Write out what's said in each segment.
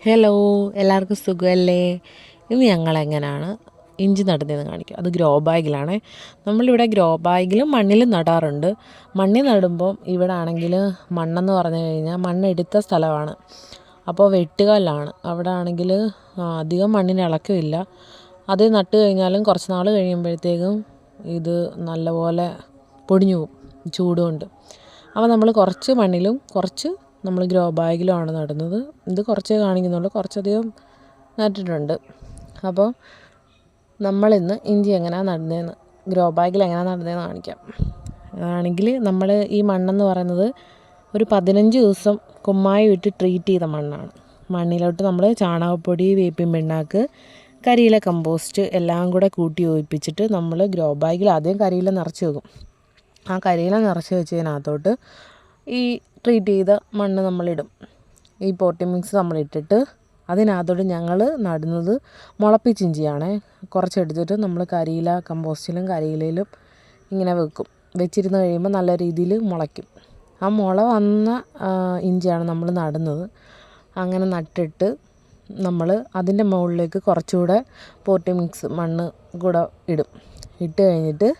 Hello, എല്ലാവർക്കും സുഖമല്ലേ? ഇന്ന് ഞങ്ങളെങ്ങനെയാണ് ഇഞ്ചി നടുന്നതെന്ന് കാണിക്കുക. അത് ഗ്രോ ബാഗിലാണേ. നമ്മളിവിടെ ഗ്രോ ബാഗിലും മണ്ണിലും നടാറുണ്ട്. മണ്ണിൽ നടുമ്പോൾ ഇവിടെ ആണെങ്കിൽ മണ്ണെന്ന് പറഞ്ഞു കഴിഞ്ഞാൽ മണ്ണെടുത്ത സ്ഥലമാണ്. അപ്പോൾ വെട്ടുകല്ലാണ്. അവിടെ ആണെങ്കിൽ അധികം മണ്ണിന് ഇളക്കമില്ല. അത് നട്ട് കഴിഞ്ഞാലും കുറച്ച് നാൾ കഴിയുമ്പോഴത്തേക്കും ഇത് നല്ലപോലെ പൊടിഞ്ഞു പോകും ചൂടുകൊണ്ട്. അപ്പോൾ നമ്മൾ കുറച്ച് മണ്ണിലും കുറച്ച് നമ്മൾ ഗ്രോ ബാഗിലുമാണ് നടുന്നത്. ഇത് കുറച്ചേ കാണിക്കുന്നുള്ളൂ, കുറച്ചധികം നട്ടിട്ടുണ്ട്. അപ്പോൾ നമ്മളിന്ന് ഇഞ്ചി എങ്ങനെയാണ് നടുന്നതെന്ന്, ഗ്രോ ബാഗിൽ എങ്ങനെയാണ് നടുന്നതെന്ന് കാണിക്കാം. ആണെങ്കിൽ നമ്മൾ ഈ മണ്ണെന്ന് പറയുന്നത് ഒരു 15 ദിവസം കുമ്മായി ഇട്ട് ട്രീറ്റ് ചെയ്ത മണ്ണാണ്. മണ്ണിലോട്ട് നമ്മൾ ചാണകപ്പൊടി, വേപ്പിൻ പിണ്ണാക്ക്, കരിയില കമ്പോസ്റ്റ് എല്ലാം കൂടെ കൂട്ടി യോജിപ്പിച്ചിട്ട് നമ്മൾ ഗ്രോ ബാഗിൽ ആദ്യം കരിയില നിറച്ച് വെക്കും. ആ കരിയില നിറച്ച് വെച്ചതിനകത്തോട്ട് ഈ ട്രീറ്റ് ചെയ്ത മണ്ണ് നമ്മളിടും. ഈ പോട്ടി മിക്സ് നമ്മളിട്ടിട്ട് അതിനകത്തോട്ട് ഞങ്ങൾ നടുന്നത് മുളപ്പിച്ചിഞ്ചിയാണേ. കുറച്ചെടുത്തിട്ട് നമ്മൾ കരിയില കമ്പോസ്റ്റിലും കരിയിലയിലും ഇങ്ങനെ വെക്കും. വെച്ചിരുന്ന് കഴിയുമ്പോൾ നല്ല രീതിയിൽ മുളയ്ക്കും. ആ മുള വന്ന ഇഞ്ചിയാണ് നമ്മൾ നടുന്നത്. അങ്ങനെ നട്ടിട്ട് നമ്മൾ അതിൻ്റെ മുകളിലേക്ക് കുറച്ചുകൂടെ പോട്ടി മിക്സ് മണ്ണ് കൂടെ ഇടും. ഇട്ട് കഴിഞ്ഞിട്ട്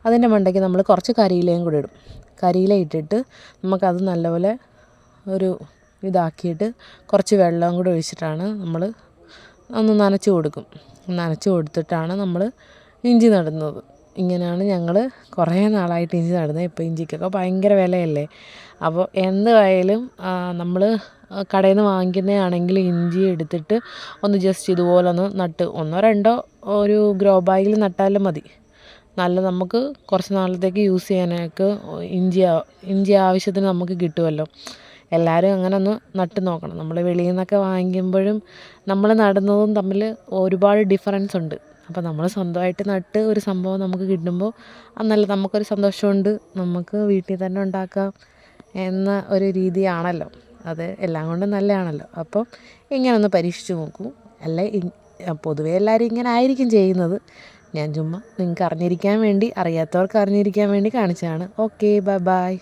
അതിൻ്റെ മണ്ടയ്ക്ക് നമ്മൾ കുറച്ച് കരിയിലയും കൂടെ ഇടും. കരിയില ഇട്ടിട്ട് നമുക്കത് നല്ലപോലെ ഒരു ഇതാക്കിയിട്ട് കുറച്ച് വെള്ളം കൂടെ ഒഴിച്ചിട്ടാണ് നമ്മൾ ഒന്ന് നനച്ച് കൊടുക്കും. നനച്ച് കൊടുത്തിട്ടാണ് നമ്മൾ ഇഞ്ചി നടുന്നത്. ഇങ്ങനെയാണ് ഞങ്ങൾ കുറേ നാളായിട്ട് ഇഞ്ചി നടുന്നത്. ഇപ്പോൾ ഇഞ്ചിക്കൊക്കെ ഭയങ്കര വിലയല്ലേ. അപ്പോൾ എന്തായാലും നമ്മൾ കടയിൽ നിന്ന് വാങ്ങിക്കുന്നതാണെങ്കിൽ ഇഞ്ചി എടുത്തിട്ട് ഒന്ന് ജസ്റ്റ് ഇതുപോലെ ഒന്ന് നട്ട് 1-2 ഒരു ഗ്രോ ബാഗിൽ നട്ടാലും മതി. നല്ല നമുക്ക് കുറച്ച് നാളത്തേക്ക് യൂസ് ചെയ്യാനൊക്കെ ഇഞ്ചി ആവശ്യത്തിന് നമുക്ക് കിട്ടുമല്ലോ. എല്ലാവരും അങ്ങനെ ഒന്ന് നട്ട് നോക്കണം. നമ്മൾ വെളിയിൽ നിന്നൊക്കെ വാങ്ങിക്കുമ്പോഴും നമ്മൾ നടുന്നതും തമ്മിൽ ഒരുപാട് ഡിഫറൻസ് ഉണ്ട്. അപ്പോൾ നമ്മൾ സ്വന്തമായിട്ട് നട്ട് ഒരു സംഭവം നമുക്ക് കിട്ടുമ്പോൾ അത് നല്ല നമുക്കൊരു സന്തോഷമുണ്ട്. നമുക്ക് വീട്ടിൽ തന്നെ ഉണ്ടാക്കാം എന്ന ഒരു രീതിയാണല്ലോ. അത് എല്ലാം കൊണ്ടും നല്ലതാണല്ലോ. അപ്പോൾ ഇങ്ങനെ ഒന്ന് പരീക്ഷിച്ച് നോക്കൂ. അല്ലേ പൊതുവേ എല്ലാവരും ഇങ്ങനെ ആയിരിക്കും ചെയ്യുന്നത്. ഞാൻ ചുമ്മാ നിങ്ങൾക്ക് അറിഞ്ഞിരിക്കാൻ വേണ്ടി, അറിയാത്തവർക്ക് അറിഞ്ഞിരിക്കാൻ വേണ്ടി കാണിച്ചതാണ്. Okay, bye by.